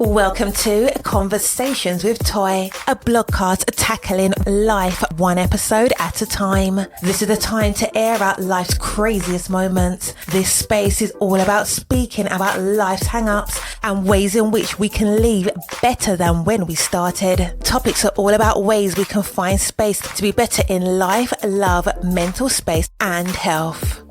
Welcome to Conversations with Toy, a blogcast tackling life one episode at a time. This is the time to air out life's craziest moments. This space is all about speaking about life's hang-ups and ways in which we can leave better than when we started. Topics are all about ways we can find space to be better in life, love, mental space, and health.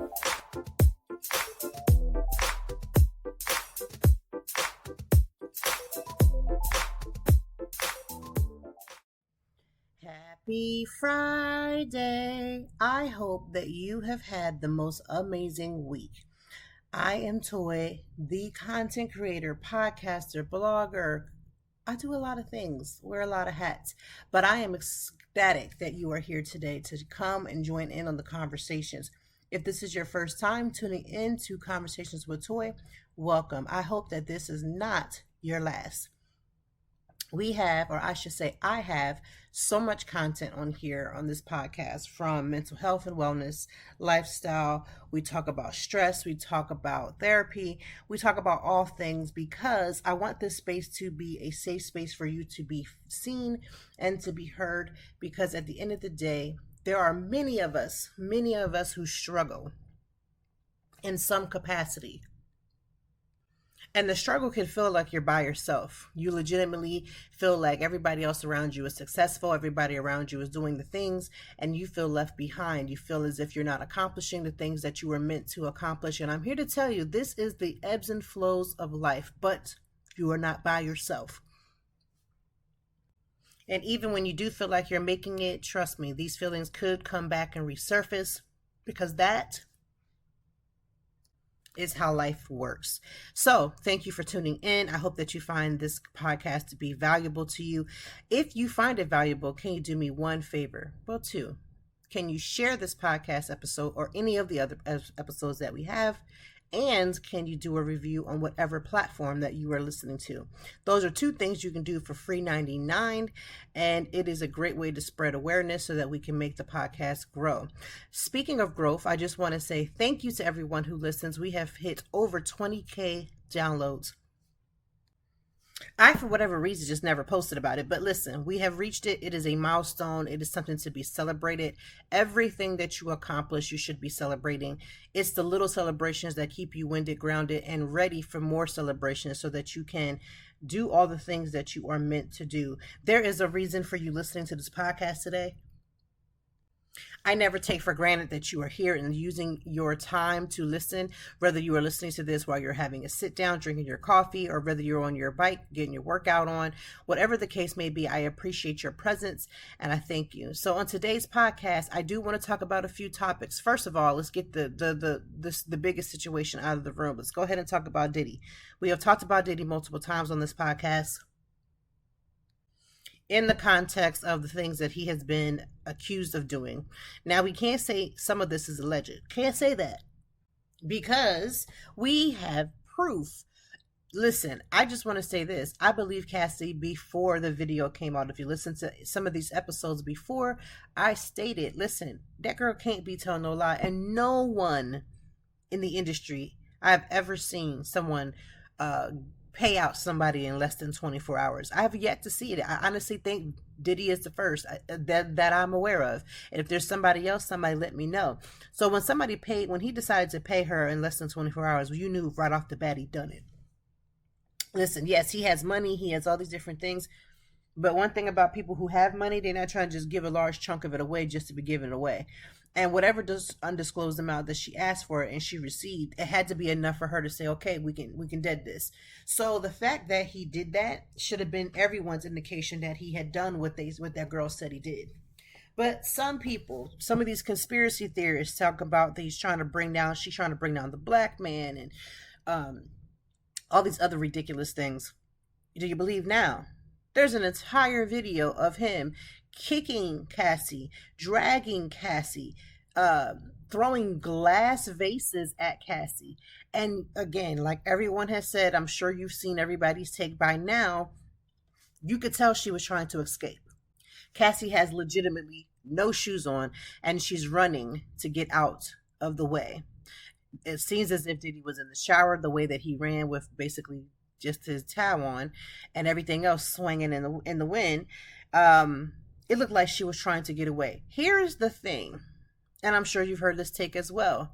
Happy Friday. I hope that you have had the most amazing week. I am Toy, the content creator, podcaster, blogger. I do a lot of things, wear a lot of hats, but I am ecstatic that you are here today to come and join in on the conversations. If this is your first time tuning in to Conversations with Toy, welcome. I hope that this is not your last. I have so much content on here on this podcast, from mental health and wellness, lifestyle. We talk about stress. We talk about therapy. We talk about all things because I want this space to be a safe space for you to be seen and to be heard, because at the end of the day, there are many of us who struggle in some capacity. And the struggle can feel like you're by yourself. You legitimately feel like everybody else around you is successful. Everybody around you is doing the things, and you feel left behind. You feel as if you're not accomplishing the things that you were meant to accomplish. And I'm here to tell you, this is the ebbs and flows of life, but you are not by yourself. And even when you do feel like you're making it, trust me, these feelings could come back and resurface, because that is how life works. So thank you for tuning in. I hope that you find this podcast to be valuable to you. If you find it valuable, can you do me one favor? Well, two. Can you share this podcast episode or any of the other episodes that we have? And can you do a review on whatever platform that you are listening to? Those are two things you can do for free $99, and it is a great way to spread awareness so that we can make the podcast grow. Speaking of growth, I just want to say thank you to everyone who listens. We have hit over 20K downloads. I, for whatever reason, just never posted about it. But listen, we have reached it. It is a milestone. It is something to be celebrated. Everything that you accomplish, you should be celebrating. It's the little celebrations that keep you winded, grounded, and ready for more celebrations so that you can do all the things that you are meant to do. There is a reason for you listening to this podcast today. I never take for granted that you are here and using your time to listen, whether you are listening to this while you're having a sit down, drinking your coffee, or whether you're on your bike, getting your workout on, whatever the case may be. I appreciate your presence and I thank you. So on today's podcast, I do want to talk about a few topics. First of all, let's get the biggest situation out of the room. Let's go ahead and talk about Diddy. We have talked about Diddy multiple times on this podcast, in the context of the things that he has been accused of doing. Now, we can't say some of this is alleged. Can't say that, because we have proof. Listen, I just want to say this. I believe Cassie before the video came out. If you listen to some of these episodes before, I stated, listen, that girl can't be telling no lie. And no one in the industry I've ever seen someone pay out somebody in less than 24 hours. I have yet to see it. I honestly think Diddy is the first that I'm aware of. And if there's somebody else, somebody let me know. So when he decided to pay her in less than 24 hours, you knew right off the bat he'd done it. Listen, yes, he has money. He has all these different things. But one thing about people who have money, they're not trying to just give a large chunk of it away just to be given away. And whatever undisclosed amount that she asked for and she received, it had to be enough for her to say, okay, we can dead this. So the fact that he did that should have been everyone's indication that he had done what that girl said he did. But some of these conspiracy theorists talk about she's trying to bring down the black man and all these other ridiculous things. Do you believe now? There's an entire video of him kicking Cassie, dragging Cassie, throwing glass vases at Cassie. And again, like everyone has said, I'm sure you've seen everybody's take by now, you could tell she was trying to escape. Cassie has legitimately no shoes on, and she's running to get out of the way. It seems as if Diddy was in the shower, the way that he ran with basically just his towel on, and everything else swinging in the wind. It looked like she was trying to get away. Here's the thing, and I'm sure you've heard this take as well.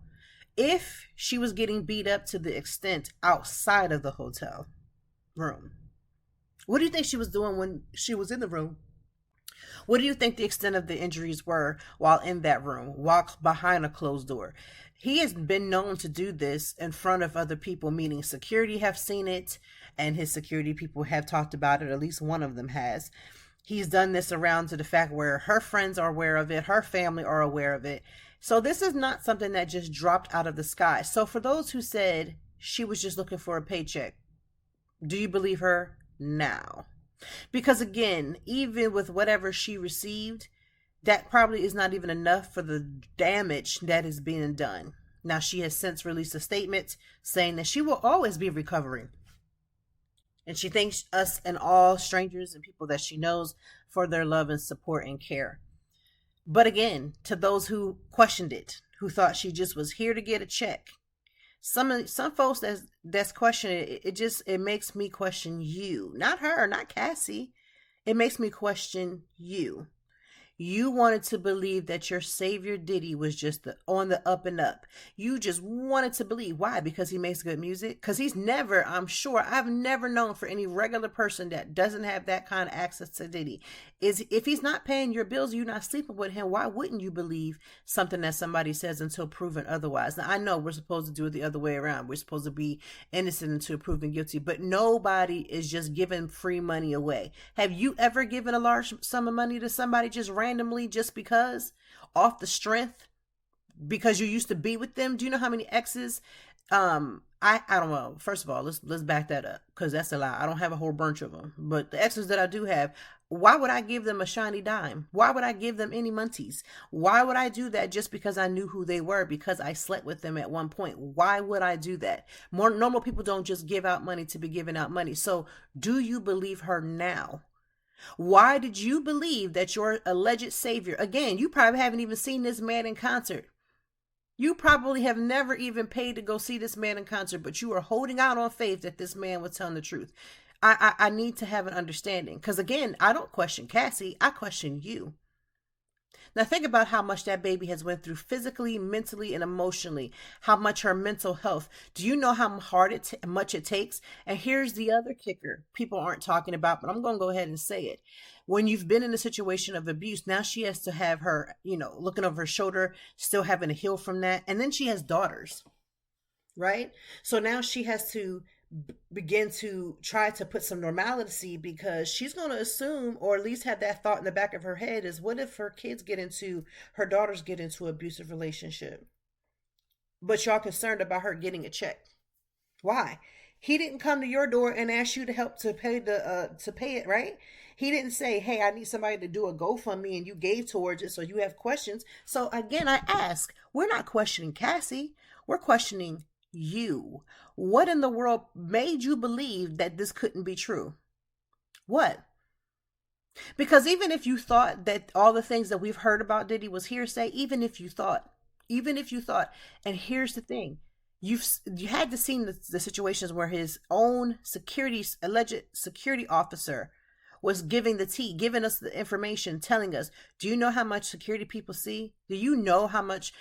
If she was getting beat up to the extent outside of the hotel room, what do you think she was doing when she was in the room? What do you think the extent of the injuries were while in that room, while behind a closed door? He has been known to do this in front of other people, meaning security have seen it, and his security people have talked about it. At least one of them has. He's done this around to the fact where her friends are aware of it, her family are aware of it. So this is not something that just dropped out of the sky. So for those who said she was just looking for a paycheck, do you believe her now? Because again, even with whatever she received, that probably is not even enough for the damage that is being done. Now, she has since released a statement saying that she will always be recovering. And she thanks us and all strangers and people that she knows for their love and support and care. But again, to those who questioned it, who thought she just was here to get a check, some folks that's questioning it, it makes me question you, not her, not Cassie. It makes me question you. You wanted to believe that your savior Diddy was just on the up and up. You just wanted to believe. Why? Because he makes good music? Because he's never, I'm sure, I've never known for any regular person that doesn't have that kind of access to Diddy. If he's not paying your bills, you're not sleeping with him, why wouldn't you believe something that somebody says until proven otherwise? Now, I know we're supposed to do it the other way around. We're supposed to be innocent until proven guilty, but nobody is just giving free money away. Have you ever given a large sum of money to somebody just randomly, just because, off the strength, because you used to be with them? Do you know how many exes? I don't know. First of all, let's back that up, because that's a lie. I don't have a whole bunch of them, but the exes that I do have, why would I give them a shiny dime? Why would I give them any munties? Why would I do that just because I knew who they were, because I slept with them at one point? Why would I do that? More normal people don't just give out money to be giving out money. So do you believe her now? Why did you believe that your alleged savior, again, you probably haven't even seen this man in concert. You probably have never even paid to go see this man in concert, but you are holding out on faith that this man was telling the truth. I need to have an understanding, because again, I don't question Cassie, I question you. Now think about how much that baby has went through physically, mentally, and emotionally. How much her mental health. Do you know how hard much it takes? And here's the other kicker people aren't talking about, but I'm going to go ahead and say it. When you've been in a situation of abuse, now she has to have her, looking over her shoulder, still having to heal from that. And then she has daughters, right? So now she has to begin to try to put some normalcy, because she's going to assume, or at least have that thought in the back of her head, is what if her daughters get into abusive relationship, but y'all concerned about her getting a check? Why? He didn't come to your door and ask you to help to pay it, right? He didn't say, hey, I need somebody to do a GoFundMe, and you gave towards it, so you have questions. So again, I ask, we're not questioning Cassie, we're questioning you. What in the world made you believe that this couldn't be true? What? Because even if you thought that all the things that we've heard about Diddy was hearsay, even if you thought, and here's the thing, you had to see the situations where his own alleged security officer was giving the tea, giving us the information, telling us, do you know how much security people see? Do you know how much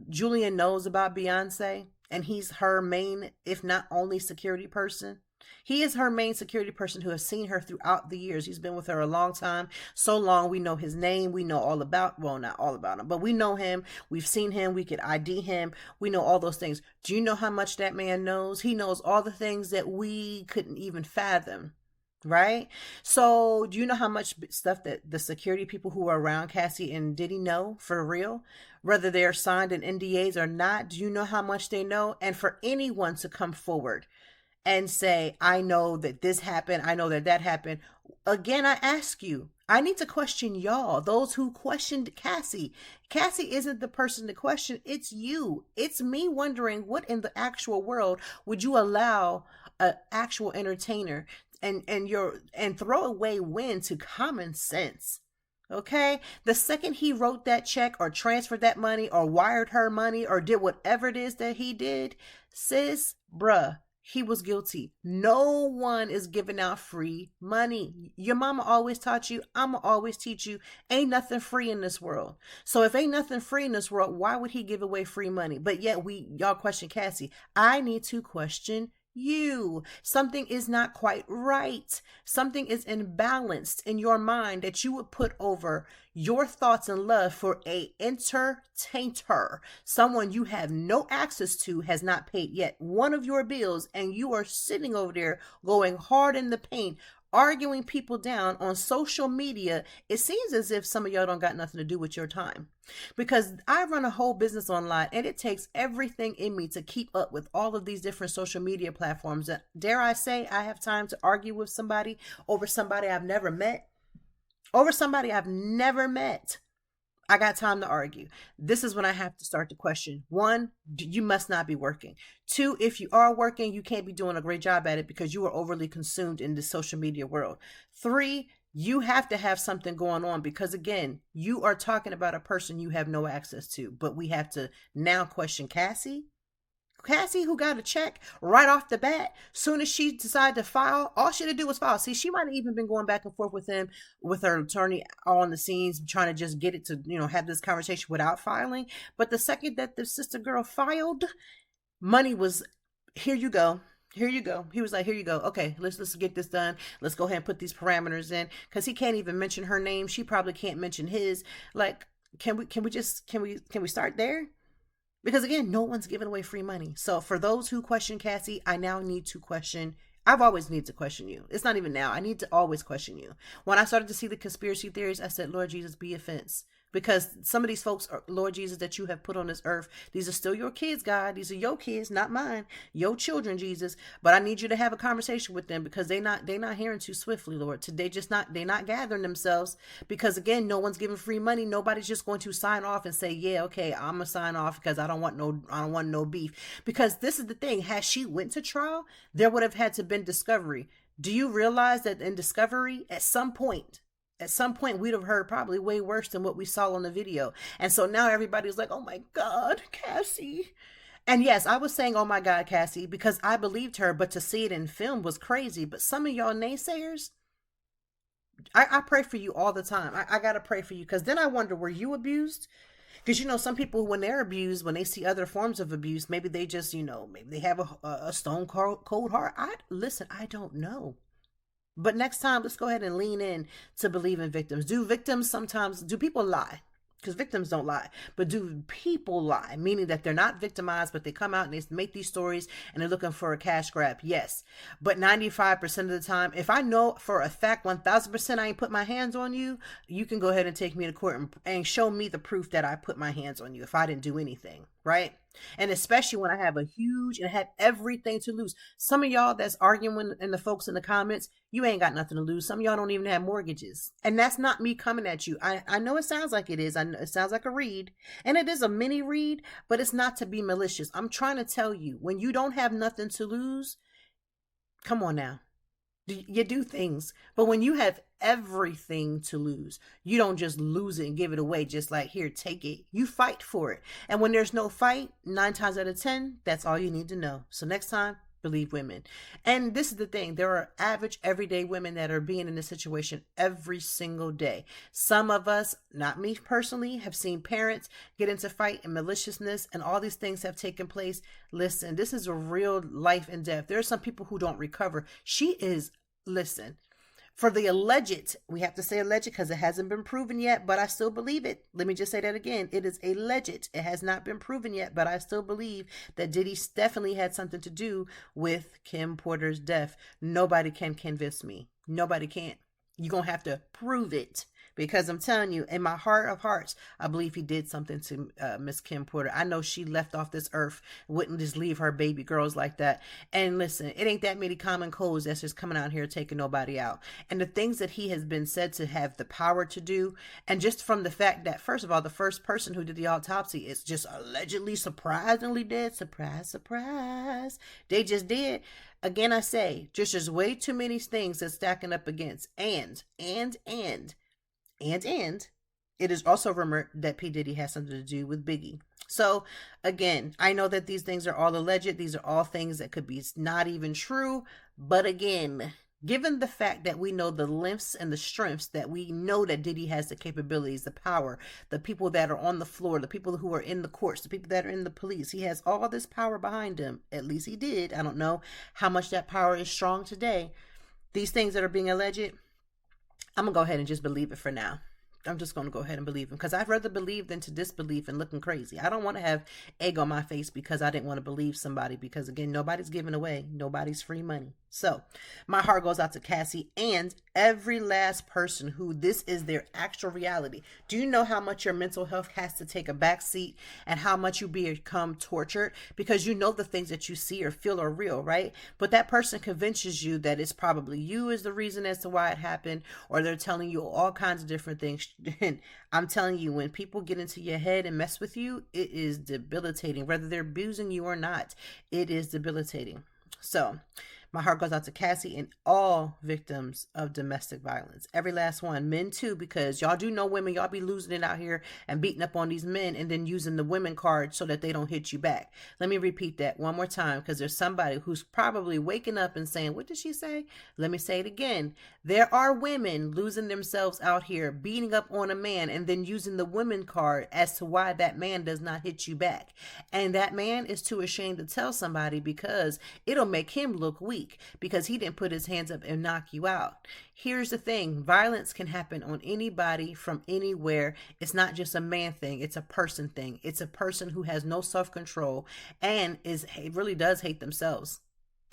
Julian knows about Beyonce? And he's her main, if not only, security person. He is her main security person who has seen her throughout the years. He's been with her a long time. So long, we know his name. We know all about, well, not all about him, but we know him. We've seen him. We could ID him. We know all those things. Do you know how much that man knows? He knows all the things that we couldn't even fathom. Right? So do you know how much stuff that the security people who are around Cassie and Diddy know for real? Whether they're signed in NDAs or not, do you know how much they know? And for anyone to come forward and say, I know that this happened, I know that that happened. Again, I ask you, I need to question y'all, those who questioned Cassie. Cassie isn't the person to question, it's you. It's me wondering, what in the actual world would you allow an actual entertainer and throw away win to common sense? Okay, the second he wrote that check or transferred that money or wired her money or did whatever it is that he did, sis, bruh, he was guilty. No one is giving out free money. Your mama always taught you, I'ma always teach you, ain't nothing free in this world. So if ain't nothing free in this world, why would he give away free money? But yet y'all question Cassie. I need to question you. Something is not quite right. Something is imbalanced in your mind that you would put over your thoughts and love for a entertainer, someone you have no access to, has not paid yet one of your bills, and you are sitting over there going hard in the paint, arguing people down on social media. It seems as if some of y'all don't got nothing to do with your time, because I run a whole business online, and it takes everything in me to keep up with all of these different social media platforms. And dare I say, I have time to argue with somebody over somebody I've never met. Over somebody I've never met. I got time to argue. This is when I have to start to question. 1, you must not be working. 2, if you are working, you can't be doing a great job at it because you are overly consumed in the social media world. 3, you have to have something going on, because again, you are talking about a person you have no access to. But we have to now question Cassie, who got a check right off the bat. Soon as she decided to file, all she had to do was file. See, she might have even been going back and forth with him, with her attorney on the scenes, trying to just get it to, have this conversation without filing. But the second that the sister girl filed, money was, here you go. Here you go. He was like, here you go. Okay, let's get this done. Let's go ahead and put these parameters in, because he can't even mention her name. She probably can't mention his. Like, can we start there? Because again, no one's giving away free money. So for those who question Cassie, I now need to question. I've always needed to question you. It's not even now. I need to always question you. When I started to see the conspiracy theories, I said, Lord Jesus, be offense. Because some of these folks, Lord Jesus, that you have put on this earth, these are still your kids, God. These are your kids, not mine. Your children, Jesus. But I need you to have a conversation with them, because they're not hearing too swiftly, Lord. They're not gathering themselves, because again, no one's giving free money. Nobody's just going to sign off and say, yeah, okay, I'm gonna sign off because I don't want no beef. Because this is the thing. Had she went to trial, there would have had to been discovery. Do you realize that in discovery, at some point, we'd have heard probably way worse than what we saw on the video. And so now everybody's like, oh my God, Cassie. And yes, I was saying, oh my God, Cassie, because I believed her, but to see it in film was crazy. But some of y'all naysayers, I pray for you all the time. I got to pray for you, because then I wonder, were you abused? Because, some people, when they're abused, when they see other forms of abuse, maybe they just, maybe they have a stone cold heart. I don't know. But next time, let's go ahead and lean in to believe in victims. Do people lie? Because victims don't lie. But do people lie? Meaning that they're not victimized, but they come out and they make these stories and they're looking for a cash grab. Yes. But 95% of the time, if I know for a fact 1000% I ain't put my hands on you, you can go ahead and take me to court and show me the proof that I put my hands on you if I didn't do anything. Right? And especially when I have had everything to lose. Some of y'all that's arguing and the folks in the comments, you ain't got nothing to lose. Some of y'all don't even have mortgages. And that's not me coming at you. I know it sounds like it is. I know it sounds like a read. And it is a mini read, but it's not to be malicious. I'm trying to tell you, when you don't have nothing to lose, come on now. You do things. But when you have everything to lose, you don't just lose it and give it away, just like, here, take it. You fight for it. And when there's no fight, 9 times out of 10, that's all you need to know. So next time, believe women. And this is the thing. There are average, everyday women that are being in this situation every single day. Some of us, not me personally, have seen parents get into fight and maliciousness, and all these things have taken place. Listen, this is a real life and death. There are some people who don't recover. Listen, for the alleged, we have to say alleged because it hasn't been proven yet, but I still believe it. Let me just say that again. It is alleged. It has not been proven yet, but I still believe that Diddy definitely had something to do with Kim Porter's death. Nobody can convince me. Nobody can. You're going to have to prove it. Because I'm telling you, in my heart of hearts, I believe he did something to Miss Kim Porter. I know she left off this earth, wouldn't just leave her baby girls like that. And listen, it ain't that many common codes that's just coming out here taking nobody out. And the things that he has been said to have the power to do, and just from the fact that, first of all, the first person who did the autopsy is just allegedly surprisingly dead. Surprise, surprise. They just did. Again, I say, just way too many things that's stacking up against. And It is also rumored that P. Diddy has something to do with Biggie. So, again, I know that these things are all alleged. These are all things that could be not even true. But again, given the fact that we know the lengths and the strengths, that we know that Diddy has the capabilities, the power, the people that are on the floor, the people who are in the courts, the people that are in the police, he has all this power behind him. At least he did. I don't know how much that power is strong today. These things that are being alleged, I'm going to go ahead and just believe it for now. I'm just going to go ahead and believe him, because I'd rather believe than to disbelieve and looking crazy. I don't want to have egg on my face because I didn't want to believe somebody, because again, nobody's giving away nobody's free money. So my heart goes out to Cassie and every last person who this is their actual reality. Do you know how much your mental health has to take a back seat, and how much you become tortured because you know the things that you see or feel are real, right? But that person convinces you that it's probably you is the reason as to why it happened, or they're telling you all kinds of different things. And I'm telling you, when people get into your head and mess with you, it is debilitating. Whether they're abusing you or not, it is debilitating. So my heart goes out to Cassie and all victims of domestic violence. Every last one. Men too, because y'all do know women. Y'all be losing it out here and beating up on these men and then using the women card so that they don't hit you back. Let me repeat that one more time, because there's somebody who's probably waking up and saying, what did she say? Let me say it again. There are women losing themselves out here, beating up on a man and then using the women card as to why that man does not hit you back. And that man is too ashamed to tell somebody because it'll make him look weak, because he didn't put his hands up and knock you out. Here's the thing. Violence can happen on anybody from anywhere. It's not just a man thing. It's a person thing. It's a person who has no self-control and really does hate themselves.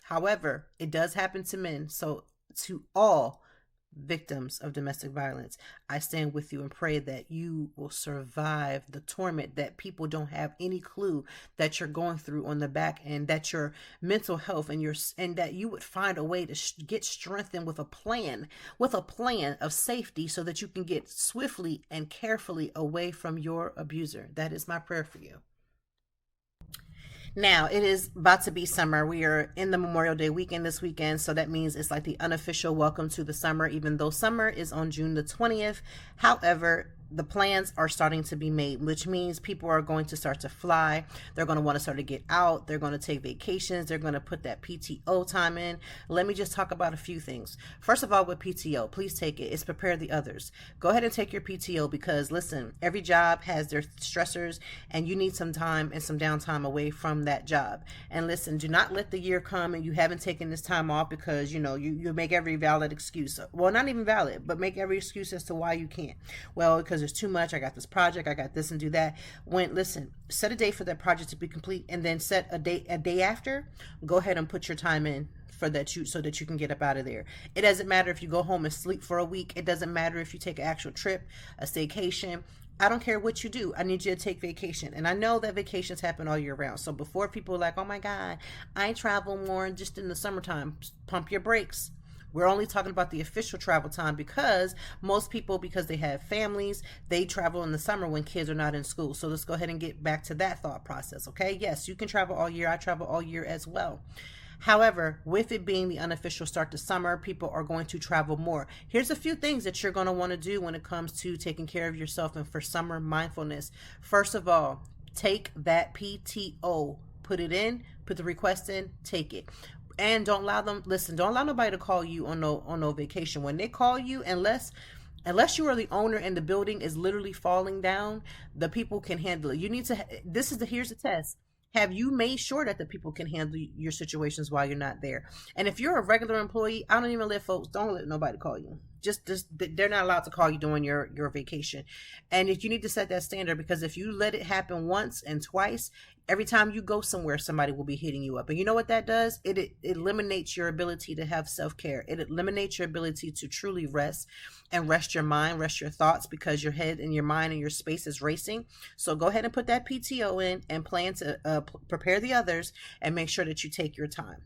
However, it does happen to men. So to all victims of domestic violence, I stand with you and pray that you will survive the torment, that people don't have any clue that you're going through on the back end, that your mental health and that you would find a way to get strengthened with a plan of safety, so that you can get swiftly and carefully away from your abuser. That is my prayer for you. Now, it is about to be summer. We are in the Memorial Day weekend this weekend, so that means it's like the unofficial welcome to the summer, even though summer is on June the 20th. However, the plans are starting to be made, which means people are going to start to fly. They're going to want to start to get out. They're going to take vacations. They're going to put that PTO time in. Let me just talk about a few things. First of all, with PTO, please take it. It's prepare the others. Go ahead and take your PTO, because listen, every job has their stressors and you need some time and some downtime away from that job. And listen, do not let the year come and you haven't taken this time off because, you make every valid excuse. Well, not even valid, but make every excuse as to why you can't. Well, because there's too much. I got this project. I got this and do that. Listen, set a date for that project to be complete, and then set a day after. Go ahead and put your time in for that, so that you can get up out of there. It doesn't matter if you go home and sleep for a week. It doesn't matter if you take an actual trip, a staycation. I don't care what you do. I need you to take vacation. And I know that vacations happen all year round. So before people are like, oh my God, I travel more just in the summertime, pump your brakes. We're only talking about the official travel time, because most people, because they have families, they travel in the summer when kids are not in school. So let's go ahead and get back to that thought process, okay? Yes, you can travel all year. I travel all year as well. However, with it being the unofficial start to summer, people are going to travel more. Here's a few things that you're going to want to do when it comes to taking care of yourself and for summer mindfulness. First of all, take that PTO. Put it in, put the request in, take it. And don't allow nobody to call you on no vacation. When they call you, unless you are the owner and the building is literally falling down, the people can handle it. You need to, here's the test. Have you made sure that the people can handle your situations while you're not there? And if you're a regular employee, I don't even let folks, don't let nobody call you. Just they're not allowed to call you during your vacation. And if you need to set that standard, because if you let it happen once and twice, every time you go somewhere, somebody will be hitting you up. And you know what that does? It eliminates your ability to have self-care. It eliminates your ability to truly rest and rest your mind, rest your thoughts, because your head and your mind and your space is racing. So go ahead and put that PTO in and plan to prepare the others, and make sure that you take your time.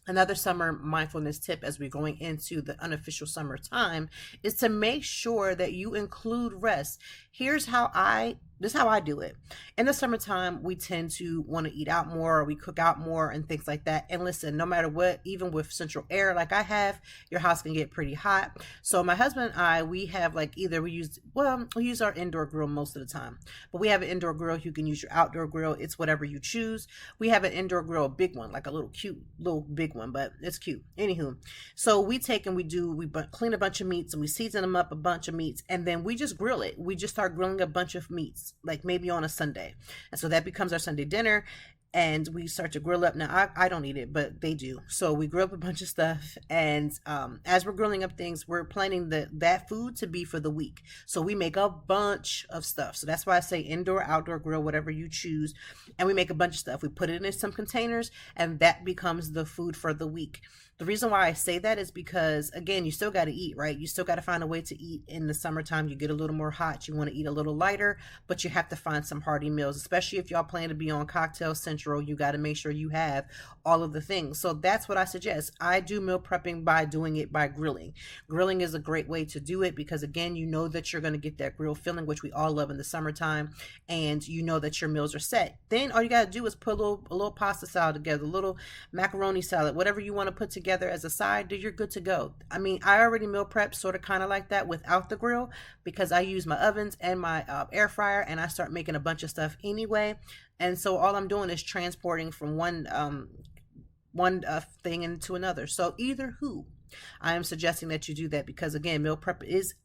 Another summer mindfulness tip as we're going into the unofficial summer time is to make sure that you include rest. Here's how I This is how I do it. In the summertime, we tend to want to eat out more, or we cook out more and things like that. And listen, no matter what, even with central air like I have, your house can get pretty hot. So my husband and I, we have like either we use our indoor grill most of the time. But we have an indoor grill. You can use your outdoor grill. It's whatever you choose. We have an indoor grill, a big one, like a little cute little big one, but it's cute. Anywho, so we take and we clean a bunch of meats and we season them up a bunch of meats, and then we just grill it. We just start grilling a bunch of meats, like maybe on a Sunday. And so that becomes our Sunday dinner. And we start to grill up. Now, I don't eat it, but they do. So we grill up a bunch of stuff. And as we're grilling up things, we're planning that food to be for the week. So we make a bunch of stuff. So that's why I say indoor, outdoor grill, whatever you choose. And we make a bunch of stuff. We put it in some containers, and that becomes the food for the week. The reason why I say that is because, again, you still got to eat, right? You still got to find a way to eat in the summertime. You get a little more hot. You want to eat a little lighter, but you have to find some hearty meals, especially if y'all plan to be on Cocktail Central. You got to make sure you have all of the things. So that's what I suggest. I do meal prepping by doing it by grilling. Grilling is a great way to do it because, again, you know that you're going to get that grill feeling, which we all love in the summertime, and you know that your meals are set. Then all you got to do is put a little pasta salad together, a little macaroni salad, whatever you want to put together as a side, you're good to go. I mean, I already meal prep sort of kind of like that without the grill because I use my ovens and my air fryer, and I start making a bunch of stuff anyway. And so all I'm doing is transporting from one thing into another. So either who, I am suggesting that you do that because, again, meal prep is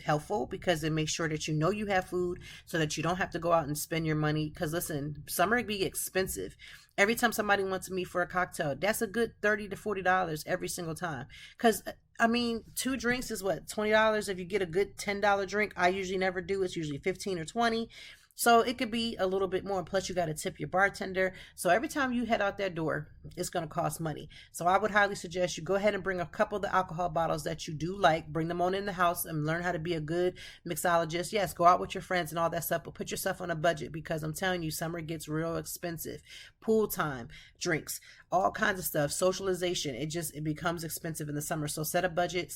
helpful because it makes sure that you know you have food so that you don't have to go out and spend your money. Because listen, summer can be expensive. Every time somebody wants me for a cocktail, that's a good $30 to $40 every single time. Because I mean, 2 drinks is what, $20 if you get a good $10 drink. I usually never do. It's usually 15 or 20. So it could be a little bit more. Plus, you got to tip your bartender. So every time you head out that door, it's going to cost money. So I would highly suggest you go ahead and bring a couple of the alcohol bottles that you do like. Bring them on in the house and learn how to be a good mixologist. Yes, go out with your friends and all that stuff, but put yourself on a budget because I'm telling you, summer gets real expensive. Pool time, drinks, all kinds of stuff, socialization. It becomes expensive in the summer. So set a budget.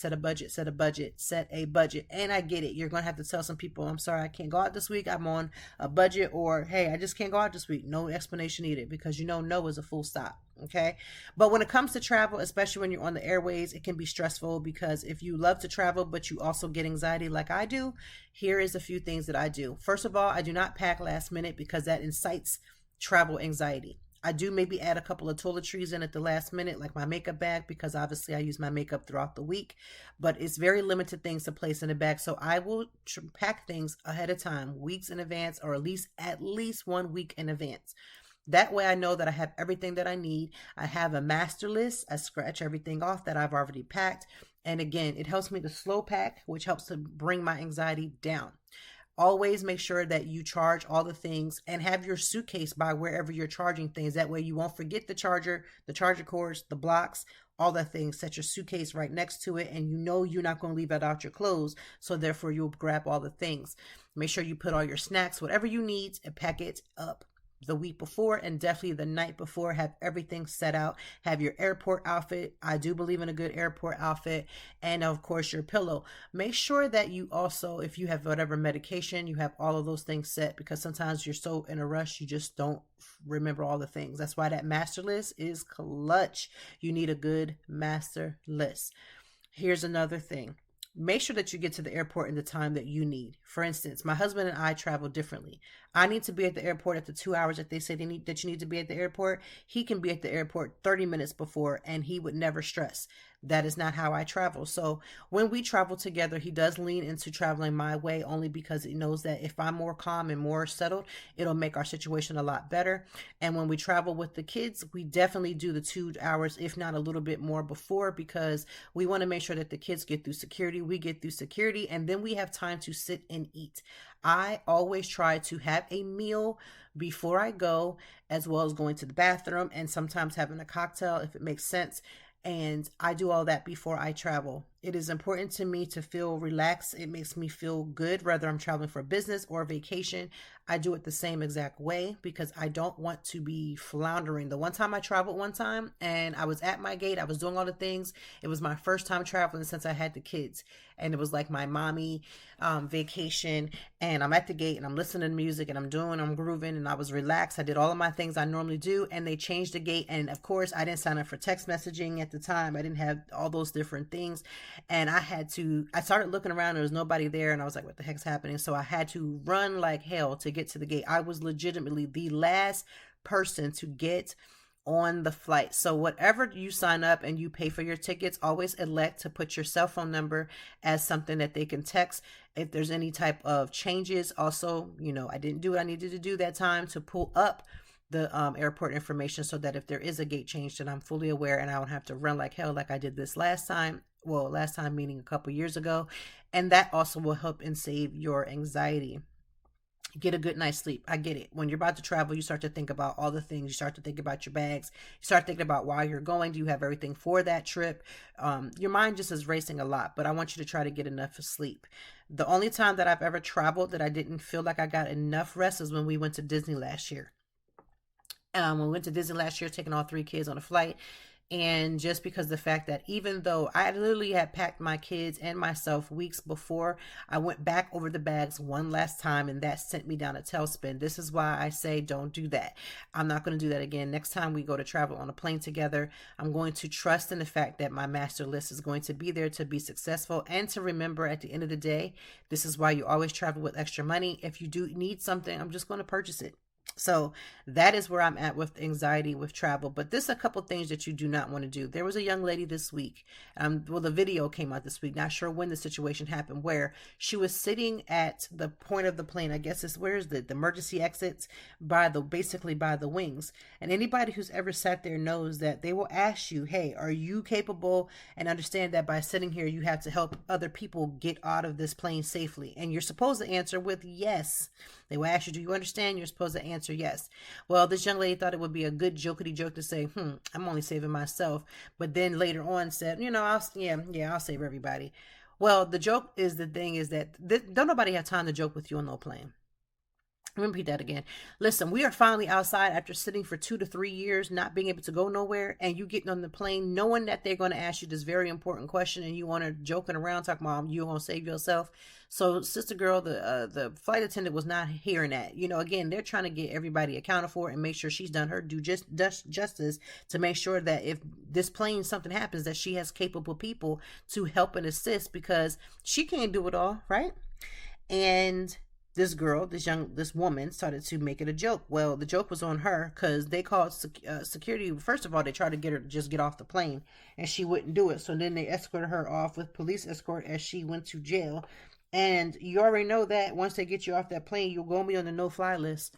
And I get it. You're going to have to tell some people, I'm sorry, I can't go out this week. I'm on a budget, or hey, I just can't go out this week. No explanation needed because no is a full stop. Okay. But when it comes to travel, especially when you're on the airways, it can be stressful because if you love to travel, but you also get anxiety like I do, here is a few things that I do. First of all, I do not pack last minute because that incites travel anxiety. I do maybe add a couple of toiletries in at the last minute, like my makeup bag, because obviously I use my makeup throughout the week, but it's very limited things to place in a bag. So I will pack things ahead of time, weeks in advance, or at least 1 week in advance. That way I know that I have everything that I need. I have a master list. I scratch everything off that I've already packed. And again, it helps me to slow pack, which helps to bring my anxiety down. Always make sure that you charge all the things and have your suitcase by wherever you're charging things. That way you won't forget the charger cords, the blocks, all that things. Set your suitcase right next to it, and you know you're not going to leave it out your clothes. So therefore you'll grab all the things. Make sure you put all your snacks, whatever you need, and pack it up the week before and definitely the night before. Have everything set out. Have your airport outfit. I do believe in a good airport outfit. And of course your pillow. Make sure that you also, if you have whatever medication, you have all of those things set, because sometimes you're so in a rush you just don't remember all the things. That's why that master list is clutch. You need a good master list. Here's another thing. Make sure that you get to the airport in the time that you need. For instance, my husband and I travel differently. I need to be at the airport at the 2 hours that they say that you need to be at the airport. He can be at the airport 30 minutes before, and he would never stress. That is not how I travel. So when we travel together, he does lean into traveling my way only because he knows that if I'm more calm and more settled, it'll make our situation a lot better. And when we travel with the kids, we definitely do the 2 hours, if not a little bit more before, because we want to make sure that the kids get through security, we get through security, and then we have time to sit and eat. I always try to have a meal before I go, as well as going to the bathroom and sometimes having a cocktail if it makes sense. And I do all that before I travel. It is important to me to feel relaxed. It makes me feel good, whether I'm traveling for business or vacation. I do it the same exact way because I don't want to be floundering. The one time I traveled one time and I was at my gate, I was doing all the things. It was my first time traveling since I had the kids. And it was like my mommy vacation. And I'm at the gate and I'm listening to music and I'm grooving and I was relaxed. I did all of my things I normally do. And they changed the gate. And of course, I didn't sign up for text messaging at the time. I didn't have all those different things. And I started looking around. There was nobody there. And I was like, what the heck's happening? So I had to run like hell to get to the gate. I was legitimately the last person to get on the flight. So whatever you sign up and you pay for your tickets, always elect to put your cell phone number as something that they can text if there's any type of changes. Also, I didn't do what I needed to do that time to pull up the airport information so that if there is a gate change, then I'm fully aware and I don't have to run like hell like I did this last time. Well, last time meaning a couple years ago. And that also will help and save your anxiety. Get a good night's sleep. I get it. When you're about to travel, you start to think about all the things. You start to think about your bags. You start thinking about why you're going. Do you have everything for that trip? Your mind just is racing a lot, but I want you to try to get enough sleep. The only time that I've ever traveled that I didn't feel like I got enough rest is when we went to Disney last year. When we went to Disney last year, taking all 3 kids on a flight. And just because the fact that even though I literally had packed my kids and myself weeks before, I went back over the bags one last time and that sent me down a tailspin. This is why I say don't do that. I'm not going to do that again. Next time we go to travel on a plane together, I'm going to trust in the fact that my master list is going to be there to be successful and to remember at the end of the day, this is why you always travel with extra money. If you do need something, I'm just going to purchase it. So that is where I'm at with anxiety with travel. But there's a couple things that you do not want to do. There was a young lady this week. The video came out this week. Not sure when the situation happened, where she was sitting at the point of the plane. I guess it's where's the emergency exits basically by the wings. And anybody who's ever sat there knows that they will ask you, hey, are you capable? And understand that by sitting here, you have to help other people get out of this plane safely. And you're supposed to answer with yes. They will ask you, do you understand? You're supposed to answer yes. Well, this young lady thought it would be a good jokety joke to say, I'm only saving myself. But then later on said, I'll save everybody. Well, the joke is the thing is that don't nobody have time to joke with you on no plane. Let me repeat that again. Listen, we are finally outside after sitting for 2 to 3 years, not being able to go nowhere, and you getting on the plane, knowing that they're going to ask you this very important question, and you want to joking around, talking about you're going to save yourself. So, sister girl, the flight attendant was not hearing that. Again, they're trying to get everybody accounted for and make sure she's done her due justice to make sure that if this plane something happens, that she has capable people to help and assist because she can't do it all, right? And this woman started to make it a joke. Well, the joke was on her because they called security. First of all, they tried to get her to just get off the plane and she wouldn't do it. So then they escorted her off with police escort as she went to jail. And you already know that once they get you off that plane, you're going to be on the no-fly list.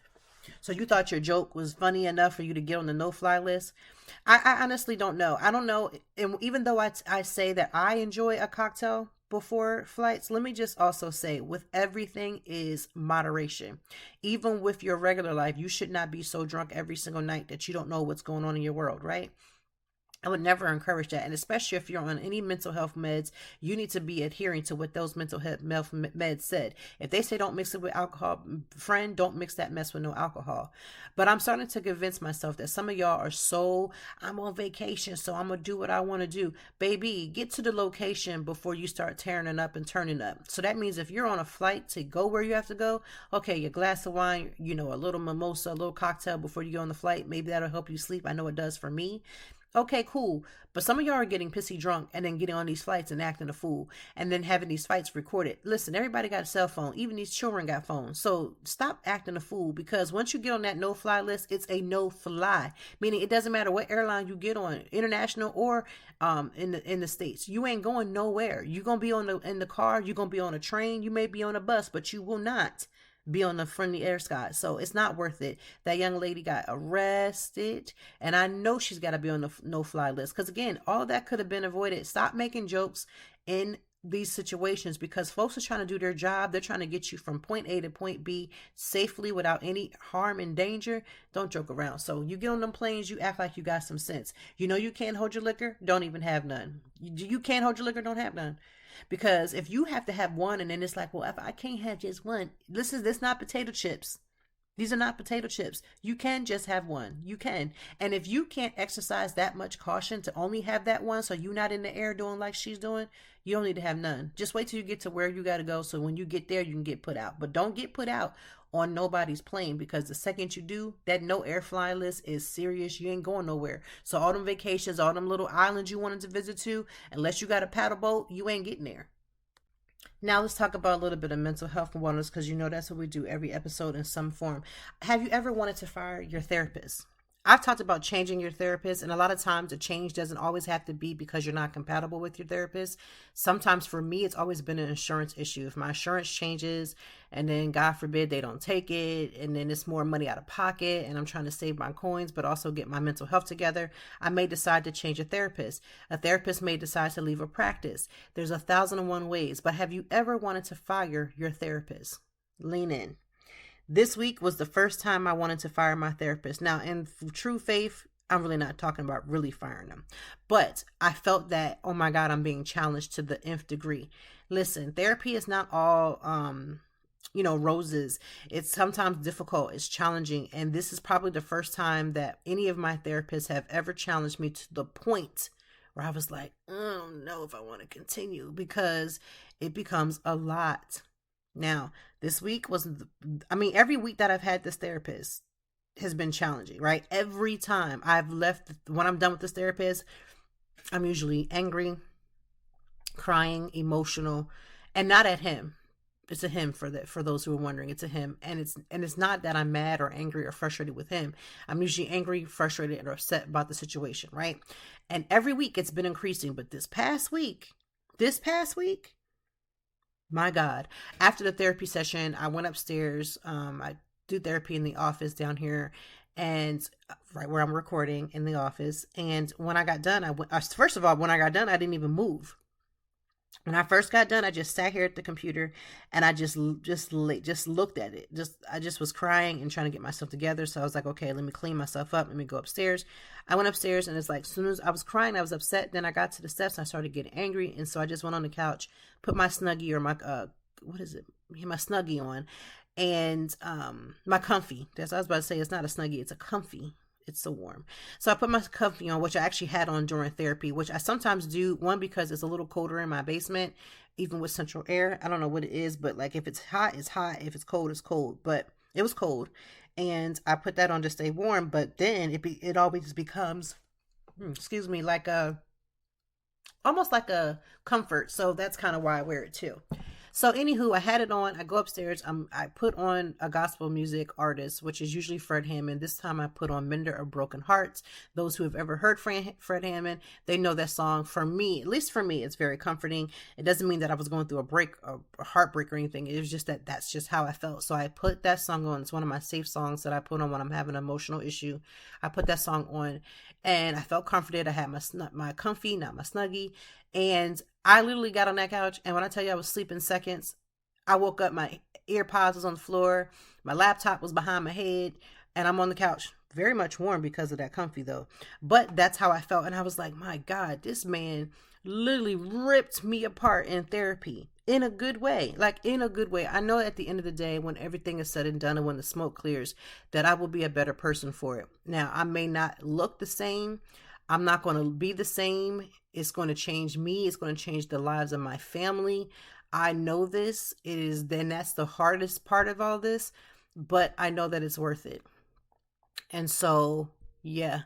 So you thought your joke was funny enough for you to get on the no-fly list? I honestly don't know. I don't know. And even though I say that I enjoy a cocktail before flights, let me just also say with everything is moderation. Even with your regular life, you should not be so drunk every single night that you don't know what's going on in your world, right? I would never encourage that. And especially if you're on any mental health meds, you need to be adhering to what those mental health meds said. If they say don't mix it with alcohol, friend, don't mix that mess with no alcohol. But I'm starting to convince myself that some of y'all are I'm on vacation, so I'm going to do what I want to do. Baby, get to the location before you start tearing it up and turning up. So that means if you're on a flight to go where you have to go, okay, your glass of wine, a little mimosa, a little cocktail before you go on the flight, maybe that'll help you sleep. I know it does for me. Okay, cool. But some of y'all are getting pissy drunk and then getting on these flights and acting a fool and then having these fights recorded. Listen, everybody got a cell phone. Even these children got phones. So stop acting a fool because once you get on that no-fly list, it's a no-fly. Meaning it doesn't matter what airline you get on, international or in the States. You ain't going nowhere. You're going to be in the car. You're going to be on a train. You may be on a bus, but you will not be on the friendly air sky. So it's not worth it. That young lady got arrested and I know she's got to be on the no-fly list because again, all of that could have been avoided. Stop making jokes in these situations, because folks are trying to do their job. They're trying to get you from point A to point B safely without any harm and danger. Don't joke around. So you get on them planes, you act like you got some sense. You know you can't hold your liquor, don't even have none. You can't hold your liquor, don't have none. Because if you have to have one and then it's like, well, if I can't have just one, this not potato chips. These are not potato chips. You can just have one. You can. And if you can't exercise that much caution to only have that one, so you're not in the air doing like she's doing, you don't need to have none. Just wait till you get to where you got to go, so when you get there, you can get put out. But don't get put out on nobody's plane, because the second you do, that no air fly list is serious. You ain't going nowhere. So all them vacations, all them little islands you wanted to visit to, unless you got a paddle boat, you ain't getting there. Now let's talk about a little bit of mental health and wellness, because you know that's what we do every episode in some form. Have you ever wanted to fire your therapist? I've talked about changing your therapist, and a lot of times a change doesn't always have to be because you're not compatible with your therapist. Sometimes for me, it's always been an insurance issue. If my insurance changes and then God forbid they don't take it, and then it's more money out of pocket and I'm trying to save my coins but also get my mental health together, I may decide to change a therapist. A therapist may decide to leave a practice. There's 1,001 ways, but have you ever wanted to fire your therapist? Lean in. This week was the first time I wanted to fire my therapist. Now, in true faith, I'm really not talking about really firing them. But I felt that, oh my God, I'm being challenged to the nth degree. Listen, therapy is not all, roses. It's sometimes difficult. It's challenging. And this is probably the first time that any of my therapists have ever challenged me to the point where I was like, I don't know if I want to continue, because it becomes a lot. Now, this week every week that I've had this therapist has been challenging, right? Every time when I'm done with this therapist, I'm usually angry, crying, emotional, and not at him. It's a him for those who are wondering. It's a him. And it's not that I'm mad or angry or frustrated with him. I'm usually angry, frustrated, or upset about the situation, right? And every week it's been increasing. But this past week, my God, after the therapy session, I went upstairs. I do therapy in the office down here, and right where I'm recording in the office. And when I got done, when I got done, I didn't even move. When I first got done, I just sat here at the computer and I just looked at it. I just was crying and trying to get myself together. So I was like, okay, let me clean myself up. Let me go upstairs. I went upstairs, and it's like, as soon as I was crying, I was upset. Then I got to the steps and I started getting angry. And so I just went on the couch, put my Snuggie or my, my Snuggie on, and my comfy. That's what I was about to say. It's not a Snuggie. It's a comfy. It's so warm. So I put my comfy on, which I actually had on during therapy, which I sometimes do. One, because it's a little colder in my basement, even with central air. I don't know what it is, but like if it's hot, it's hot. If it's cold, it's cold. But it was cold, and I put that on to stay warm. But then it always becomes, like almost like a comfort. So that's kind of why I wear it too. So anywho, I had it on. I go upstairs. I put on a gospel music artist, which is usually Fred Hammond. This time I put on Mender of Broken Hearts. Those who have ever heard Fred Hammond, they know that song. For me, at least for me, it's very comforting. It doesn't mean that I was going through a heartbreak or anything. It was just that's just how I felt. So I put that song on. It's one of my safe songs that I put on when I'm having an emotional issue. I put that song on, and I felt comforted. I had my comfy, not my Snuggie. And I literally got on that couch, and when I tell you I was sleeping seconds, I woke up, my AirPods was on the floor, my laptop was behind my head, and I'm on the couch. Very much warm because of that comfy though. But that's how I felt. And I was like, my God, this man literally ripped me apart in therapy in a good way. Like in a good way. I know at the end of the day, when everything is said and done and when the smoke clears, that I will be a better person for it. Now, I may not look the same. I'm not going to be the same. It's going to change me. It's going to change the lives of my family. I know this. That's the hardest part of all this, but I know that it's worth it. And so, yeah.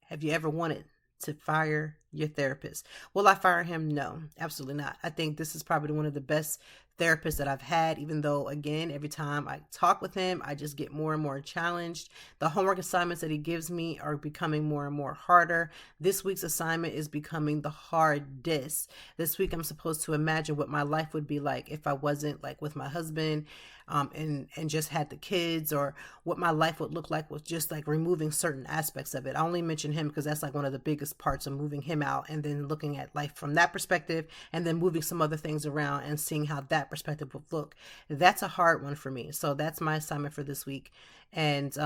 Have you ever wanted to fire your therapist? Will I fire him? No, absolutely not. I think this is probably one of the best therapists that I've had, even though, again, every time I talk with him, I just get more and more challenged. The homework assignments that he gives me are becoming more and more harder. This week's assignment is becoming the hardest. This week, I'm supposed to imagine what my life would be like if I wasn't like with my husband, and just had the kids, or what my life would look like with just like removing certain aspects of it. I only mention him because that's like one of the biggest parts of moving him out and then looking at life from that perspective and then moving some other things around and seeing how that perspective would look. That's a hard one for me. So that's my assignment for this week. And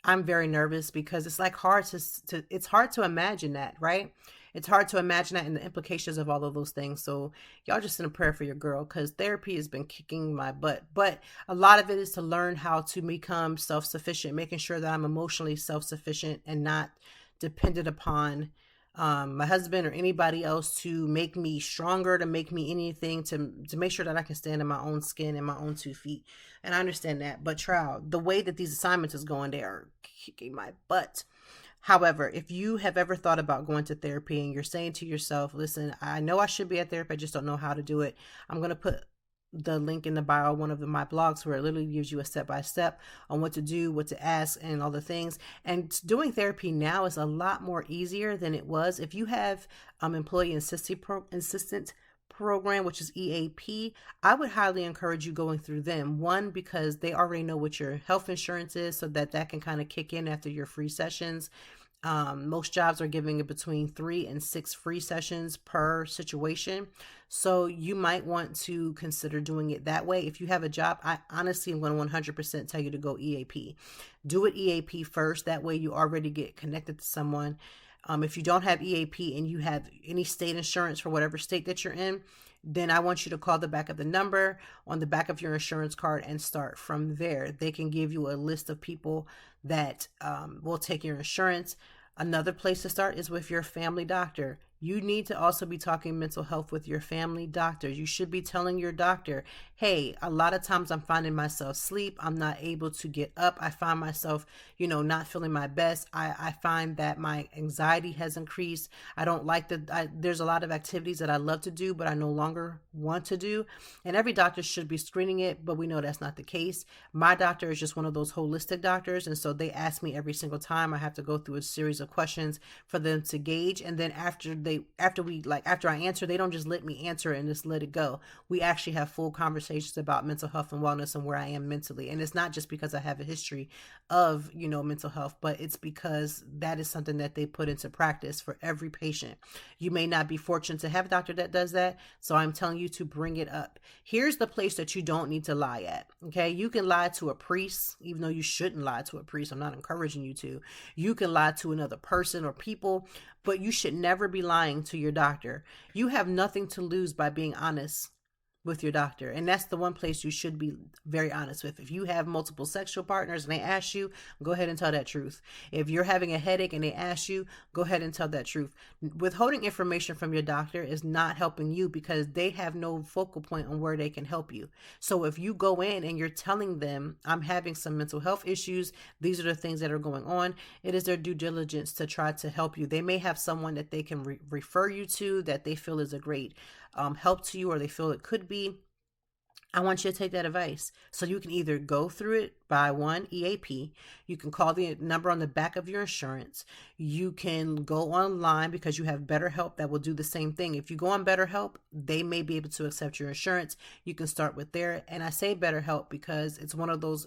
I'm very nervous because it's like it's hard to imagine that, right? It's hard to imagine that and the implications of all of those things. So y'all just send a prayer for your girl, because therapy has been kicking my butt. But a lot of it is to learn how to become self-sufficient, making sure that I'm emotionally self-sufficient and not dependent upon my husband or anybody else to make me stronger, to make me anything, to make sure that I can stand in my own skin and my own 2 feet. And I understand that. But trial, the way that these assignments is going, they are kicking my butt. However, if you have ever thought about going to therapy and you're saying to yourself, listen, I know I should be at therapy, I just don't know how to do it, I'm going to put the link in the bio, one of my blogs, where it literally gives you a step-by-step on what to do, what to ask, and all the things. And doing therapy now is a lot more easier than it was. If you have employee assistant program, which is EAP, I would highly encourage you going through them. One, because they already know what your health insurance is, so that can kind of kick in after your free sessions. Most jobs are giving it between 3 and 6 free sessions per situation. So you might want to consider doing it that way. If you have a job, I honestly am going to 100% tell you to go EAP. Do it EAP first. That way you already get connected to someone. If you don't have EAP and you have any state insurance for whatever state that you're in, then I want you to call the back of the number on the back of your insurance card and start from there. They can give you a list of people that will take your insurance. Another place to start is with your family doctor. You need to also be talking mental health with your family doctor. You should be telling your doctor, hey, a lot of times I'm finding myself asleep. I'm not able to get up. I find myself, not feeling my best. I find that my anxiety has increased. I don't like there's a lot of activities that I love to do, but I no longer want to do. And every doctor should be screening it, but we know that's not the case. My doctor is just one of those holistic doctors. And so they ask me every single time. I have to go through a series of questions for them to gauge. And then after I answer, they don't just let me answer it and just let it go. We actually have full conversations about mental health and wellness and where I am mentally. And it's not just because I have a history of, mental health, but it's because that is something that they put into practice for every patient. You may not be fortunate to have a doctor that does that. So I'm telling you to bring it up. Here's the place that you don't need to lie at. Okay. You can lie to a priest, even though you shouldn't lie to a priest. I'm not encouraging you to. You can lie to another person or people, but you should never be lying to your doctor. You have nothing to lose by being honest with your doctor. And that's the one place you should be very honest with. If you have multiple sexual partners and they ask you, go ahead and tell that truth. If you're having a headache and they ask you, go ahead and tell that truth. Withholding information from your doctor is not helping you because they have no focal point on where they can help you. So if you go in and you're telling them, I'm having some mental health issues, these are the things that are going on, it is their due diligence to try to help you. They may have someone that they can refer you to that they feel is a great help to you, or they feel it could be. I want you to take that advice. So you can either go through it by EAP. You can call the number on the back of your insurance. You can go online because you have BetterHelp that will do the same thing. If you go on BetterHelp, they may be able to accept your insurance. You can start with there. And I say BetterHelp because it's one of those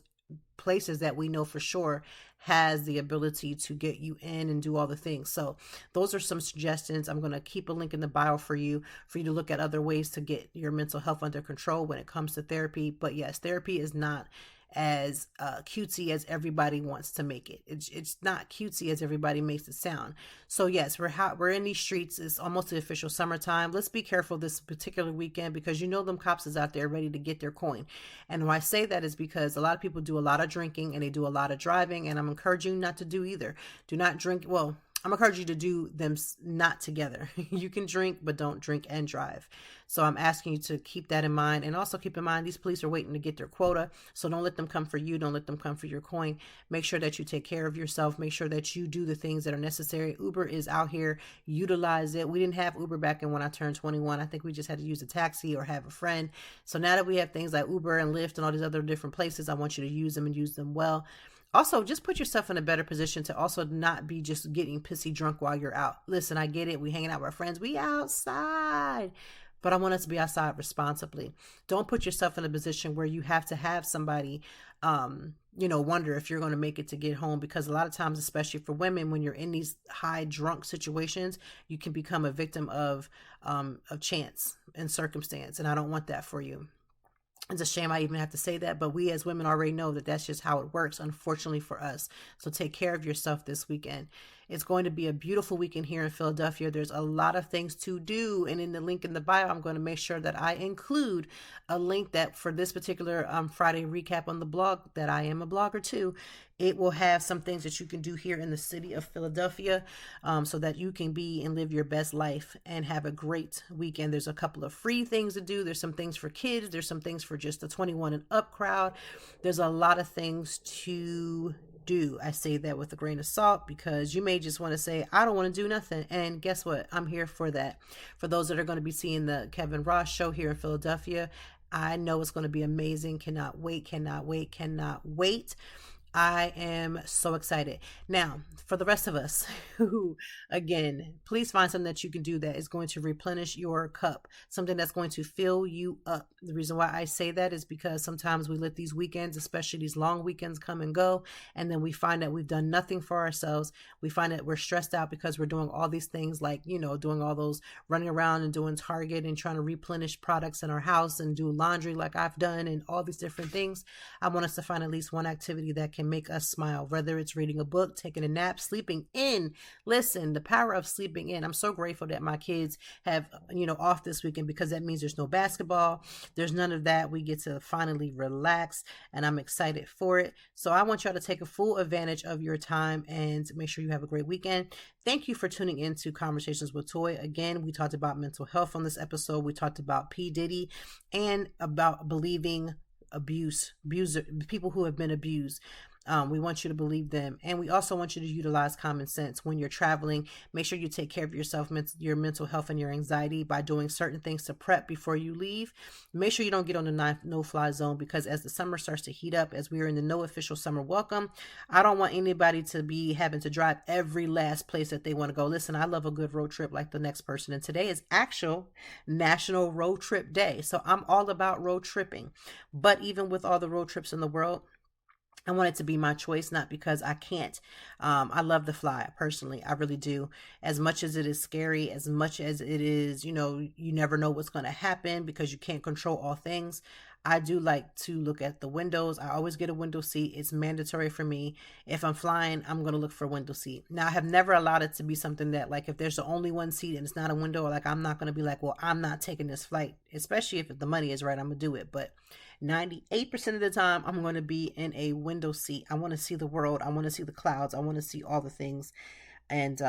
places that we know for sure has the ability to get you in and do all the things. So those are some suggestions. I'm going to keep a link in the bio for you to look at other ways to get your mental health under control when it comes to therapy. But yes, therapy is not as cutesy as everybody wants to make it. It's not cutesy as everybody makes it sound. So yes, we're in these streets. It's almost the official summertime. Let's be careful this particular weekend because them cops is out there ready to get their coin. And why I say that is because a lot of people do a lot of drinking and they do a lot of driving, and I'm encouraging you not to do either. Do not drink. Well, I'm encouraging you to do them not together. You can drink, but don't drink and drive. So I'm asking you to keep that in mind. And also keep in mind, these police are waiting to get their quota. So don't let them come for you. Don't let them come for your coin. Make sure that you take care of yourself. Make sure that you do the things that are necessary. Uber is out here. Utilize it. We didn't have Uber back in when I turned 21. I think we just had to use a taxi or have a friend. So now that we have things like Uber and Lyft and all these other different places, I want you to use them and use them well. Also, just put yourself in a better position to also not be just getting pissy drunk while you're out. Listen, I get it. We hanging out with our friends. We outside. but I want us to be outside responsibly. Don't put yourself in a position where you have to have somebody, wonder if you're going to make it to get home, because a lot of times, especially for women, when you're in these high drunk situations, you can become a victim of chance and circumstance. And I don't want that for you. It's a shame I even have to say that, but we as women already know that that's just how it works, unfortunately for us. So take care of yourself this weekend. It's going to be a beautiful weekend here in Philadelphia. There's a lot of things to do. And in the link in the bio, I'm going to make sure that I include a link that for this particular Friday recap on the blog, that I am a blogger too. It will have some things that you can do here in the city of Philadelphia, so that you can be and live your best life and have a great weekend. There's a couple of free things to do. There's some things for kids. There's some things for just the 21 and up crowd. There's a lot of things to do. I say that with a grain of salt, because you may just want to say, I don't want to do nothing. And guess what? I'm here for that. For those that are going to be seeing the Kevin Ross show here in Philadelphia, I know it's going to be amazing. Cannot wait, cannot wait, cannot wait. I am so excited. Now, for the rest of us who, again, please find something that you can do that is going to replenish your cup, something that's going to fill you up. The reason why I say that is because sometimes we let these weekends, especially these long weekends, come and go, and then we find that we've done nothing for ourselves. We find that we're stressed out because we're doing all these things, like, doing all those running around and doing Target and trying to replenish products in our house and do laundry like I've done and all these different things. I want us to find at least one activity that can make us smile, whether it's reading a book, taking a nap, sleeping in. Listen, the power of sleeping in. I'm so grateful that my kids have, off this weekend, because that means there's no basketball. There's none of that. We get to finally relax, and I'm excited for it. So I want y'all to take a full advantage of your time and make sure you have a great weekend. Thank you for tuning in to Conversations with Toy. Again, we talked about mental health on this episode. We talked about P. Diddy and about believing abuser, people who have been abused. We want you to believe them. And we also want you to utilize common sense when you're traveling. Make sure you take care of yourself, your mental health and your anxiety by doing certain things to prep before you leave. Make sure you don't get on the no-fly zone, because as the summer starts to heat up, as we are in the no official summer welcome, I don't want anybody to be having to drive every last place that they want to go. Listen, I love a good road trip like the next person. And today is actual National Road Trip Day. So I'm all about road tripping. But even with all the road trips in the world, I want it to be my choice, not because I can't. I love the fly, personally. I really do. As much as it is scary, as much as it is, you never know what's going to happen because you can't control all things. I do like to look at the windows. I always get a window seat. It's mandatory for me. If I'm flying, I'm going to look for a window seat. Now, I have never allowed it to be something that, like, if there's the only one seat and it's not a window, like, I'm not going to be like, well, I'm not taking this flight, especially if the money is right, I'm going to do it. But 98% of the time, I'm going to be in a window seat. I want to see the world. I want to see the clouds. I want to see all the things. And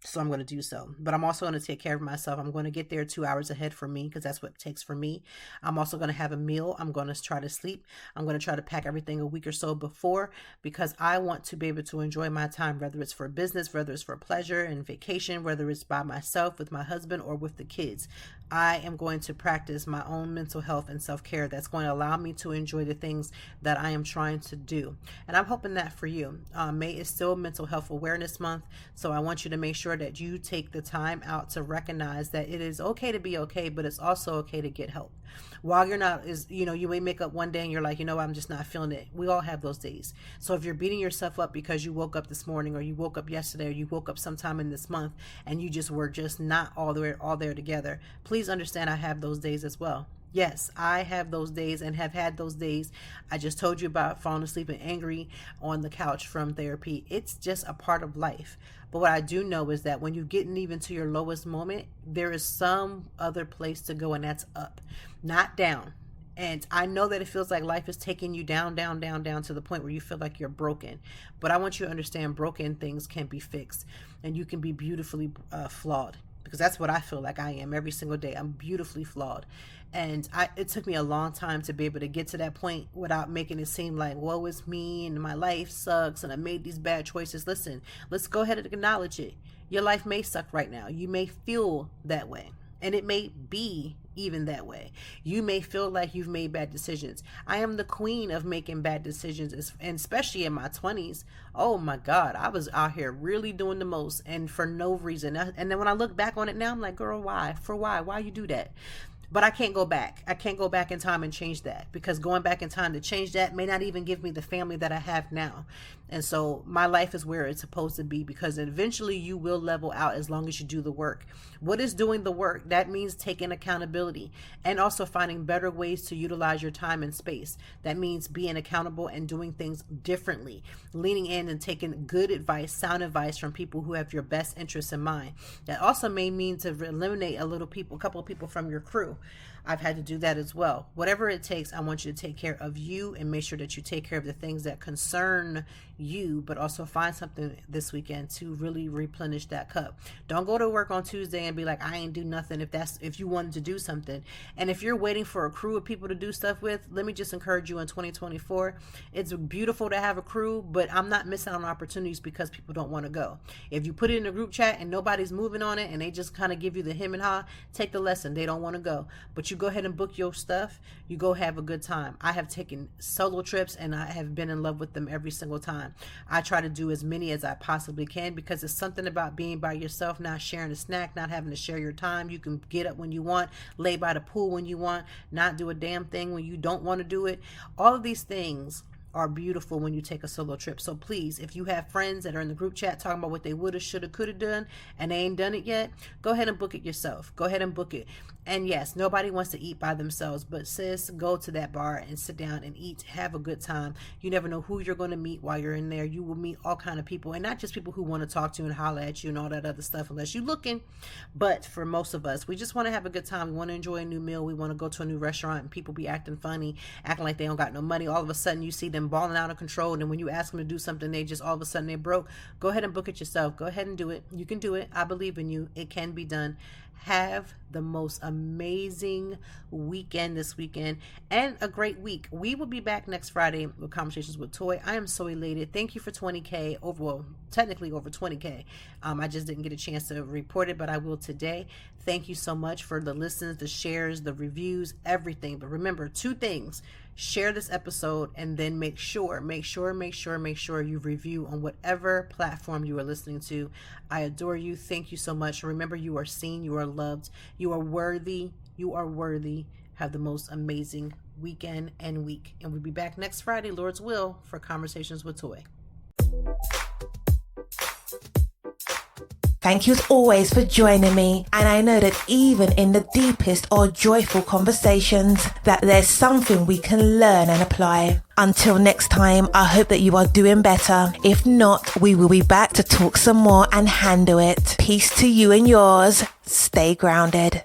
so I'm going to do so. But I'm also going to take care of myself. I'm going to get there 2 hours ahead for me, because that's what it takes for me. I'm also going to have a meal. I'm going to try to sleep. I'm going to try to pack everything a week or so before, because I want to be able to enjoy my time, whether it's for business, whether it's for pleasure and vacation, whether it's by myself, with my husband, or with the kids. I am going to practice my own mental health and self-care that's going to allow me to enjoy the things that I am trying to do. And I'm hoping that for you. May is still Mental Health Awareness Month, so I want you to make sure that you take the time out to recognize that it is okay to be okay, but it's also okay to get help. While you're not, you may make up one day and you're like, I'm just not feeling it. We all have those days. So if you're beating yourself up because you woke up this morning, or you woke up yesterday, or you woke up sometime in this month and you just were just not all there together, please understand I have those days as well. Yes, I have those days and have had those days. I just told you about falling asleep and angry on the couch from therapy. It's just a part of life. But what I do know is that when you're getting even to your lowest moment, there is some other place to go, and that's up, not down. And I know that it feels like life is taking you down, down, down, down to the point where you feel like you're broken. But I want you to understand broken things can be fixed, and you can be beautifully flawed. Because that's what I feel like I am every single day. I'm beautifully flawed. And it took me a long time to be able to get to that point without making it seem like, woe is me and my life sucks and I made these bad choices. Listen, let's go ahead and acknowledge it. Your life may suck right now. You may feel that way. And it may be even that way. You may feel like you've made bad decisions. I am the queen of making bad decisions, and especially in my 20s. Oh my God, I was out here really doing the most, and for no reason. And then when I look back on it now, I'm like, girl, why? For why? Why you do that? But I can't go back. I can't go back in time and change that, because going back in time to change that may not even give me the family that I have now. And so my life is where it's supposed to be, because eventually you will level out as long as you do the work. What is doing the work? That means taking accountability and also finding better ways to utilize your time and space. That means being accountable and doing things differently, leaning in and taking good advice, sound advice from people who have your best interests in mind. That also may mean to eliminate a couple of people from your crew. I've had to do that as well. Whatever it takes, I want you to take care of you and make sure that you take care of the things that concern you, but also find something this weekend to really replenish that cup. Don't go to work on Tuesday and be like, I ain't do nothing, if you wanted to do something. And if you're waiting for a crew of people to do stuff with, let me just encourage you in 2024. It's beautiful to have a crew, but I'm not missing on opportunities because people don't want to go. If you put it in a group chat and nobody's moving on it and they just kind of give you the hem and haw, take the lesson. They don't want to go. But you go ahead and book your stuff. You go have a good time. I have taken solo trips and I have been in love with them every single time. I try to do as many as I possibly can, because it's something about being by yourself, not sharing a snack, not having to share your time. You can get up when you want, lay by the pool when you want, not do a damn thing when you don't want to do it. All of these things are beautiful when you take a solo trip. So please, if you have friends that are in the group chat talking about what they woulda, shoulda, coulda done and they ain't done it yet, go ahead and book it yourself. Go ahead and book it. And yes, nobody wants to eat by themselves, but sis, go to that bar and sit down and eat. Have a good time. You never know who you're going to meet while you're in there. You will meet all kind of people, and not just people who want to talk to you and holler at you and all that other stuff, unless you're looking. But for most of us, we just want to have a good time. We want to enjoy a new meal. We want to go to a new restaurant, and people be acting funny, acting like they don't got no money. All of a sudden, you see them balling out of control, and then when you ask them to do something, they just all of a sudden they're broke. Go ahead and book it yourself. Go ahead and do it. You can do it. I believe in you. It can be done. Have the most amazing weekend this weekend and a great week. We will be back next Friday with Conversations with Toy. I am so elated. Thank you for 20K technically over 20K. I just didn't get a chance to report it, but I will today. Thank you so much for the listens, the shares, the reviews, everything. But remember, 2 things. Share this episode, and then make sure you review on whatever platform you are listening to. I adore you. Thank you so much. Remember, you are seen, you are loved, you are worthy. Have the most amazing weekend and week. And we'll be back next Friday, Lord's will, for Conversations with Toy. Thank you as always for joining me, and I know that even in the deepest or joyful conversations that there's something we can learn and apply. Until next time, I hope that you are doing better. If not, we will be back to talk some more and handle it. Peace to you and yours. Stay grounded.